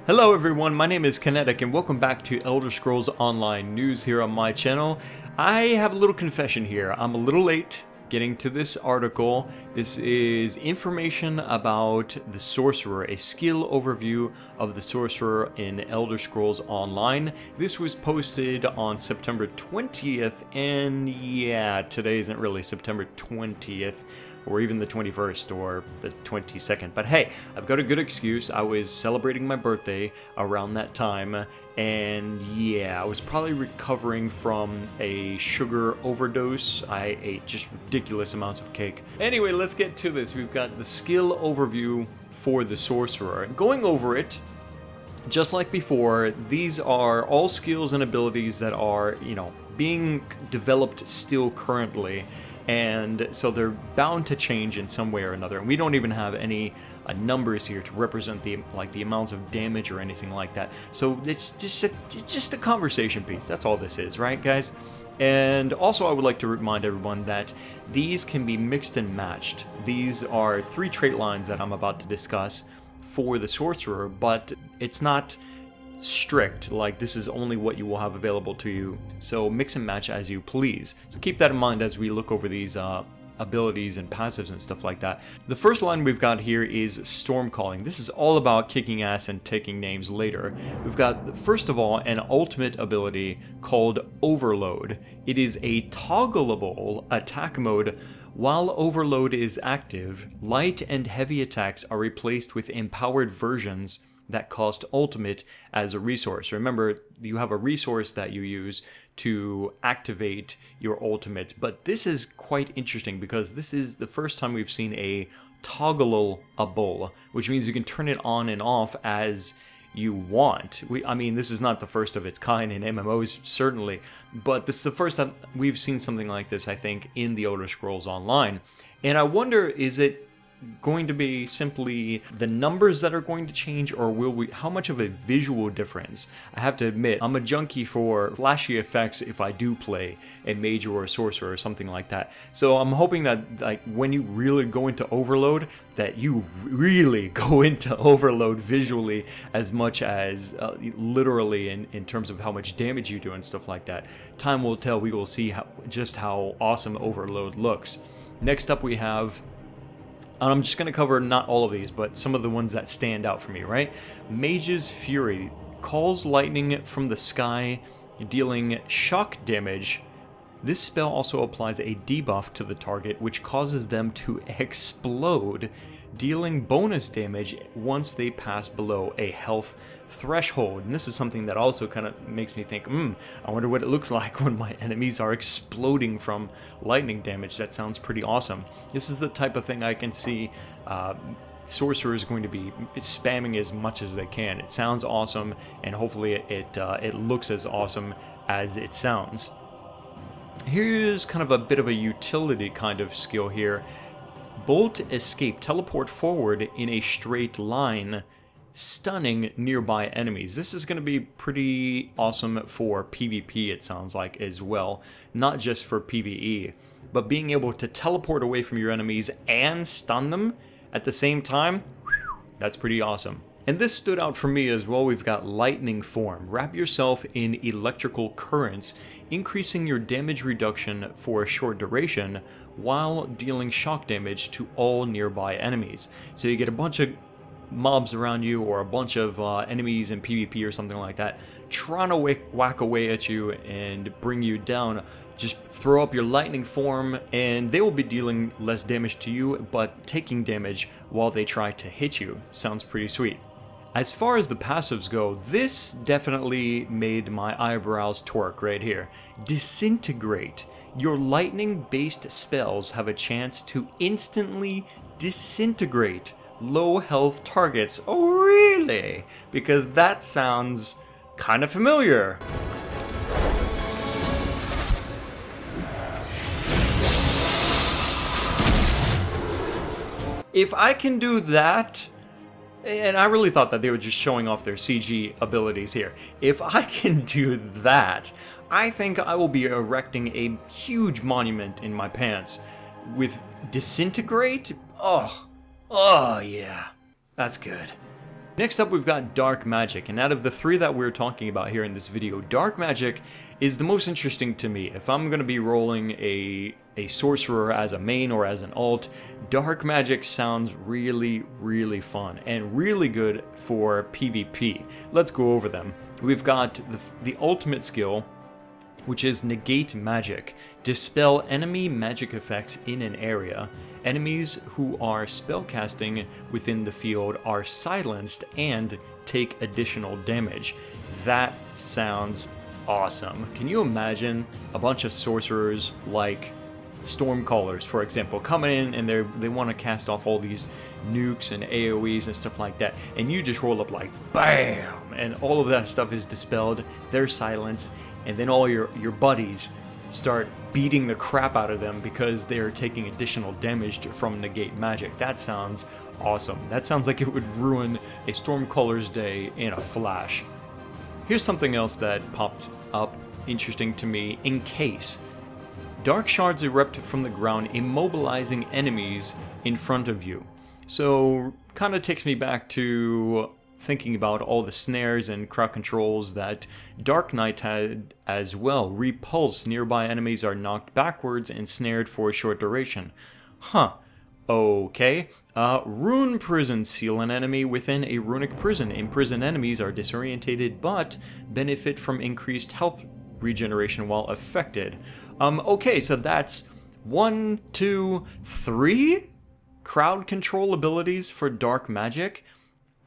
Hello everyone, my name is Kinetic and welcome back to Elder Scrolls Online News here on my channel. I have a little confession here. I'm a little late getting to this article. This is information about the Sorcerer, a skill overview of the Sorcerer in Elder Scrolls Online. This was posted on September 20th, and yeah, today isn't really September 20th. Or even the 21st or the 22nd. But hey, I've got a good excuse. I was celebrating my birthday around that time, and yeah, I was probably recovering from a sugar overdose. I ate just ridiculous amounts of cake. Anyway, let's get to this. We've got the skill overview for the Sorcerer. Going over it, just like before, these are all skills and abilities that are, being developed still currently. And so they're bound to change in some way or another. And we don't even have any numbers here to represent the amounts of damage or anything like that. So it's just a conversation piece. That's all this is, right, guys? And also I would like to remind everyone that these can be mixed and matched. These are 3 trait lines that I'm about to discuss for the Sorcerer, but it's not strict, like this is only what you will have available to you, so mix and match as you please. So keep that in mind as we look over these abilities and passives and stuff like that. The first line we've got here is Storm Calling. This is all about kicking ass and taking names later. We've got, first of all, an ultimate ability called Overload. It is a toggleable attack mode. While Overload is active, light and heavy attacks are replaced with empowered versions that cost ultimate as a resource. Remember, you have a resource that you use to activate your ultimates, but this is quite interesting because this is the first time we've seen a toggleable, which means you can turn it on and off as you want. I mean, this is not the first of its kind in MMOs, certainly, but this is the first time we've seen something like this, I think, in the Elder Scrolls Online. And I wonder, is it going to be simply the numbers that are going to change, or will we, how much of a visual difference? I have to admit, I'm a junkie for flashy effects if I do play a mage or a sorcerer or something like that. So I'm hoping that, like, when you really go into Overload, that you really go into Overload visually as much as literally in terms of how much damage you do and stuff like that. Time will tell. We will see just how awesome Overload looks. Next up we have, and I'm just going to cover not all of these, but some of the ones that stand out for me, right? Mage's Fury calls lightning from the sky, dealing shock damage. This spell also applies a debuff to the target, which causes them to explode, dealing bonus damage once they pass below a health threshold. And this is something that also kind of makes me think, I wonder what it looks like when my enemies are exploding from lightning damage. That sounds pretty awesome. This is the type of thing I can see Sorcerer is going to be spamming as much as they can. It sounds awesome, and hopefully it looks as awesome as it sounds. Here's kind of a bit of a utility kind of skill here. Bolt Escape, teleport forward in a straight line, stunning nearby enemies. This is going to be pretty awesome for PvP, it sounds like, as well. Not just for PvE, but being able to teleport away from your enemies and stun them at the same time, that's pretty awesome. And this stood out for me as well. We've got Lightning Form. Wrap yourself in electrical currents, increasing your damage reduction for a short duration while dealing shock damage to all nearby enemies. So you get a bunch of mobs around you, or a bunch of enemies in PvP or something like that, trying to whack away at you and bring you down. Just throw up your Lightning Form and they will be dealing less damage to you, but taking damage while they try to hit you. Sounds pretty sweet. As far as the passives go, this definitely made my eyebrows twerk right here. Disintegrate. Your lightning-based spells have a chance to instantly disintegrate low health targets. Oh, really? Because that sounds kind of familiar. If I can do that, and I really thought that they were just showing off their CG abilities here. If I can do that, I think I will be erecting a huge monument in my pants. With Disintegrate? Oh yeah. That's good. Next up, we've got Dark Magic, and out of the three that we're talking about here in this video, Dark Magic is the most interesting to me. If I'm going to be rolling a Sorcerer as a main or as an alt, Dark Magic sounds really, really fun and really good for PvP. Let's go over them. We've got the ultimate skill, which is Negate Magic. Dispel enemy magic effects in an area. Enemies who are spellcasting within the field are silenced and take additional damage. That sounds awesome. Can you imagine a bunch of sorcerers like Stormcallers, for example, coming in and they want to cast off all these nukes and AoEs and stuff like that, and you just roll up like BAM! And all of that stuff is dispelled, they're silenced, and then all your buddies start beating the crap out of them because they're taking additional damage from Negate Magic. That sounds awesome. That sounds like it would ruin a Stormcaller's day in a flash. Here's something else that popped up interesting to me. Encase. Dark shards erupt from the ground, immobilizing enemies in front of you. So, kind of takes me back to thinking about all the snares and crowd controls that Dark Knight had as well. Repulse. Nearby enemies are knocked backwards and snared for a short duration. Huh. Okay. Rune Prison. Seal an enemy within a runic prison. Imprisoned enemies are disorientated but benefit from increased health regeneration while affected. Okay, so that's 1, 2, 3 crowd control abilities for Dark Magic.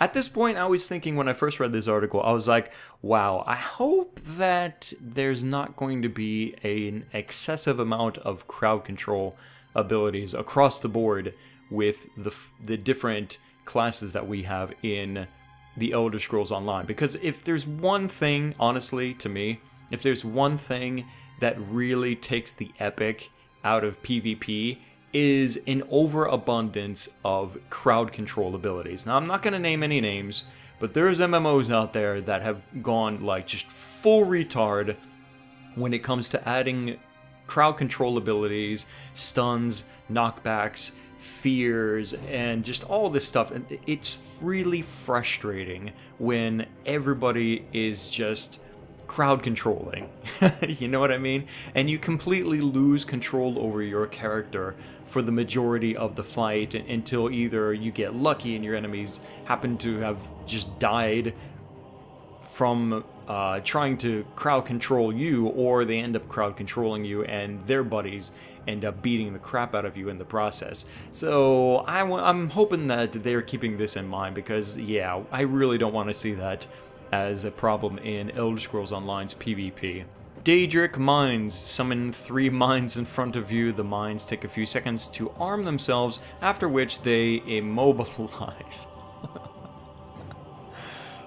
At this point, I was thinking when I first read this article, I was like, wow, I hope that there's not going to be an excessive amount of crowd control abilities across the board with the different classes that we have in the Elder Scrolls Online. Because if there's one thing, honestly, to me, if there's one thing that really takes the epic out of PvP, is an overabundance of crowd control abilities. Now, I'm not going to name any names, but there's MMOs out there that have gone like just full retard when it comes to adding crowd control abilities, stuns, knockbacks, fears, and just all this stuff. And it's really frustrating when everybody is just crowd controlling. You know what I mean? And you completely lose control over your character for the majority of the fight until either you get lucky and your enemies happen to have just died from trying to crowd control you, or they end up crowd controlling you and their buddies end up beating the crap out of you in the process. So I'm hoping that they're keeping this in mind, because yeah, I really don't want to see that as a problem in Elder Scrolls Online's PvP. Daedric Mines. Summon 3 mines in front of you. The mines take a few seconds to arm themselves, after which they immobilize.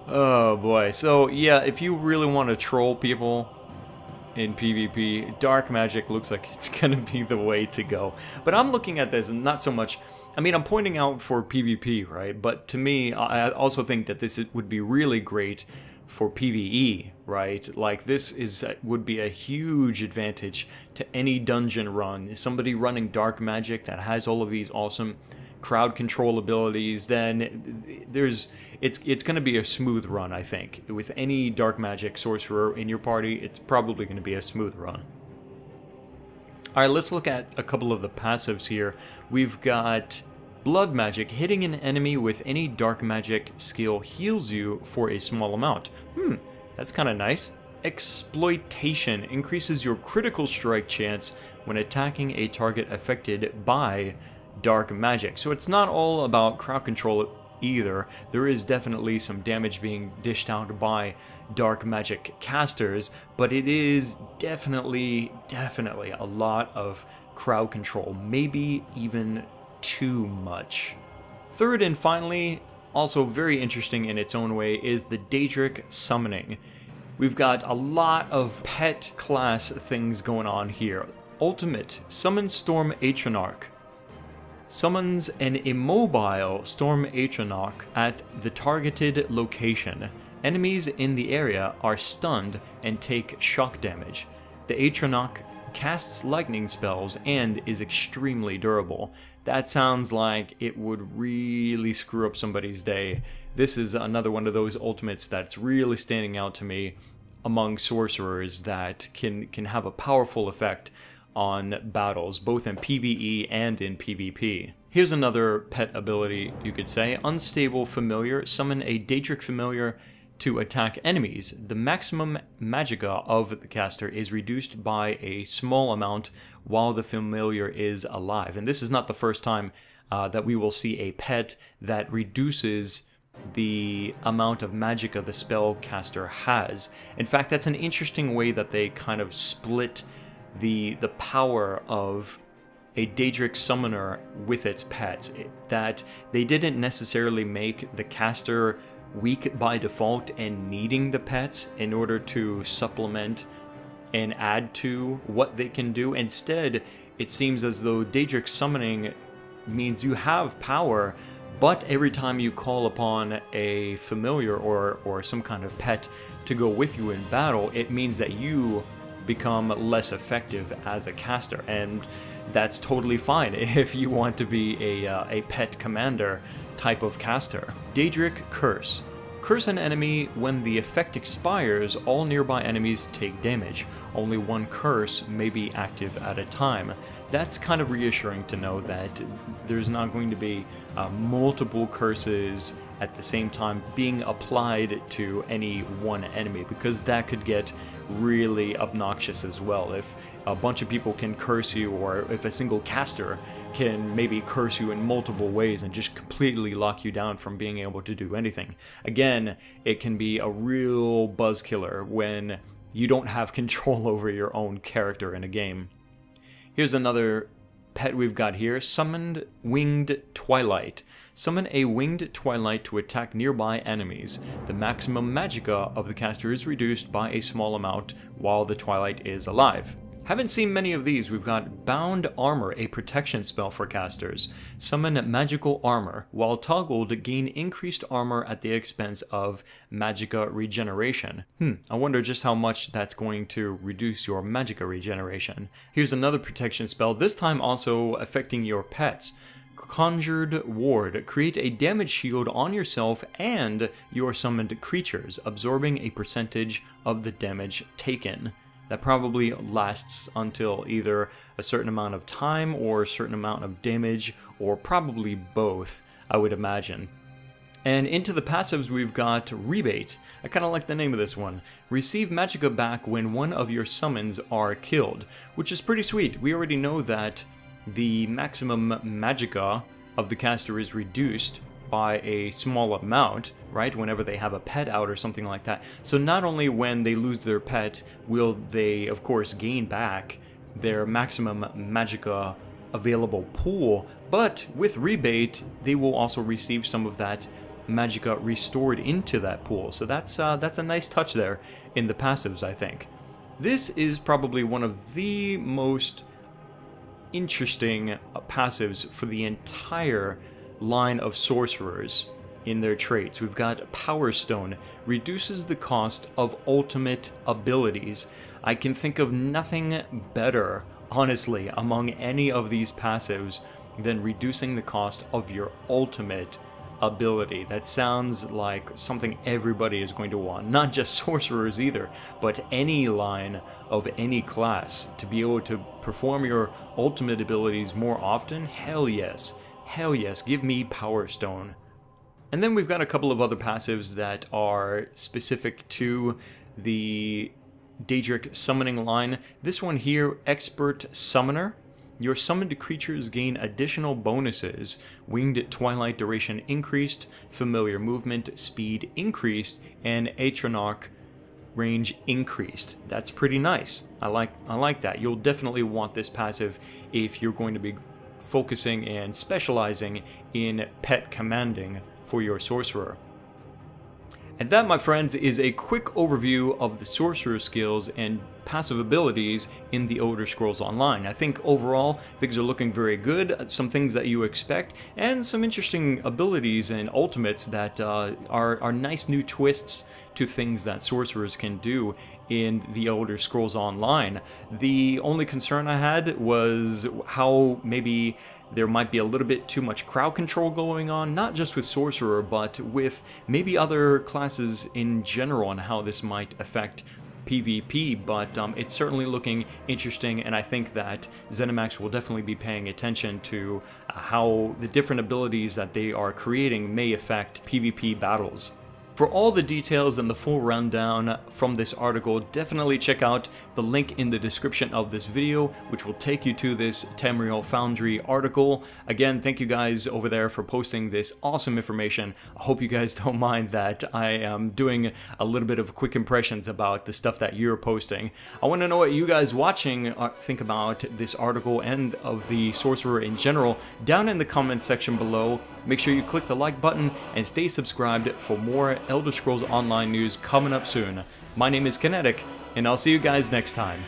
Oh boy. So yeah, if you really want to troll people in PvP, Dark Magic looks like it's gonna be the way to go. But I'm looking at this and not so much, I mean, I'm pointing out for PvP, right? But to me, I also think that this would be really great for PvE, right? Like, this would be a huge advantage to any dungeon run. Somebody running Dark Magic that has all of these awesome crowd control abilities, then it's going to be a smooth run, I think. With any Dark Magic Sorcerer in your party, it's probably going to be a smooth run. Alright, let's look at a couple of the passives here. We've got Blood Magic. Hitting an enemy with any Dark Magic skill heals you for a small amount. That's kind of nice. Exploitation. Increases your critical strike chance when attacking a target affected by Dark Magic. So it's not all about crowd control either. There is definitely some damage being dished out by Dark Magic casters, but it is definitely a lot of crowd control, maybe even too much. Third and finally, also very interesting in its own way, is the Daedric Summoning. We've got a lot of pet class things going on here. Ultimate. Summon Storm Atronach. Summons an immobile Storm Atronach at the targeted location. Enemies in the area are stunned and take shock damage. The Atronach casts lightning spells and is extremely durable. That sounds like it would really screw up somebody's day this is another one of those ultimates that's really standing out to me among sorcerers that can have a powerful effect on battles, both in PvE and in PvP. Here's another pet ability, you could say. Unstable Familiar. Summon a Daedric Familiar to attack enemies. The maximum magicka of the caster is reduced by a small amount while the familiar is alive. And this is not the first time that we will see a pet that reduces the amount of magicka the spellcaster has. In fact, that's an interesting way that they kind of split the power of a Daedric summoner with its pets. That they didn't necessarily make the caster weak by default and needing the pets in order to supplement and add to what they can do. Instead, it seems as though Daedric summoning means you have power, but every time you call upon a familiar or some kind of pet to go with you in battle, it means that you become less effective as a caster, and that's totally fine if you want to be a pet commander type of caster. Daedric Curse. Curse an enemy. When the effect expires, all nearby enemies take damage. Only one curse may be active at a time. That's kind of reassuring to know that there's not going to be multiple curses at the same time being applied to any one enemy, because that could get really obnoxious as well. If a bunch of people can curse you, or if a single caster can maybe curse you in multiple ways and just completely lock you down from being able to do anything. Again, it can be a real buzz killer when you don't have control over your own character in a game. Here's another pet we've got here. Summoned Winged Twilight. Summon a Winged Twilight to attack nearby enemies. The maximum magicka of the caster is reduced by a small amount while the Twilight is alive. Haven't seen many of these. We've got Bound Armor, a protection spell for casters. Summon Magical Armor. While toggled, gain increased armor at the expense of magicka regeneration. I wonder just how much that's going to reduce your magicka regeneration. Here's another protection spell, this time also affecting your pets. Conjured Ward. Create a damage shield on yourself and your summoned creatures, absorbing a percentage of the damage taken. That probably lasts until either a certain amount of time or a certain amount of damage, or probably both, I would imagine. And into the passives we've got Rebate. I kind of like the name of this one. Receive magicka back when one of your summons are killed, which is pretty sweet. We already know that the maximum magicka of the caster is reduced by a small amount, right, whenever they have a pet out or something like that. So not only when they lose their pet will they, of course, gain back their maximum magicka available pool, but with Rebate, they will also receive some of that magicka restored into that pool. So that's a nice touch there in the passives, I think. This is probably one of the most interesting passives for the entire line of sorcerers in their traits. We've got Power Stone. Reduces the cost of ultimate abilities. I can think of nothing better, honestly, among any of these passives than reducing the cost of your ultimate ability. That sounds like something everybody is going to want, not just sorcerers either, but any line of any class. To be able to perform your ultimate abilities more often, hell yes. Hell yes, give me Power Stone. And then we've got a couple of other passives that are specific to the Daedric summoning line. This one here, Expert Summoner. Your summoned creatures gain additional bonuses. Winged Twilight duration increased, familiar movement speed increased, and Atronach range increased. That's pretty nice. I like that. You'll definitely want this passive if you're going to be focusing and specializing in pet commanding for your sorcerer. And that, my friends, is a quick overview of the sorcerer skills and passive abilities in the Elder Scrolls Online. I think overall things are looking very good, some things that you expect, and some interesting abilities and ultimates that are nice new twists to things that sorcerers can do in the Elder Scrolls Online. The only concern I had was how maybe there might be a little bit too much crowd control going on, not just with Sorcerer, but with maybe other classes in general, and how this might affect PvP, but it's certainly looking interesting, and I think that ZeniMax will definitely be paying attention to how the different abilities that they are creating may affect PvP battles. For all the details and the full rundown from this article, definitely check out the link in the description of this video, which will take you to this Tamriel Foundry article. Again, thank you guys over there for posting this awesome information. I hope you guys don't mind that I am doing a little bit of quick impressions about the stuff that you're posting. I want to know what you guys watching think about this article and of the Sorcerer in general down in the comments section below. Make sure you click the like button and stay subscribed for more Elder Scrolls Online news coming up soon. My name is Kinetic, and I'll see you guys next time.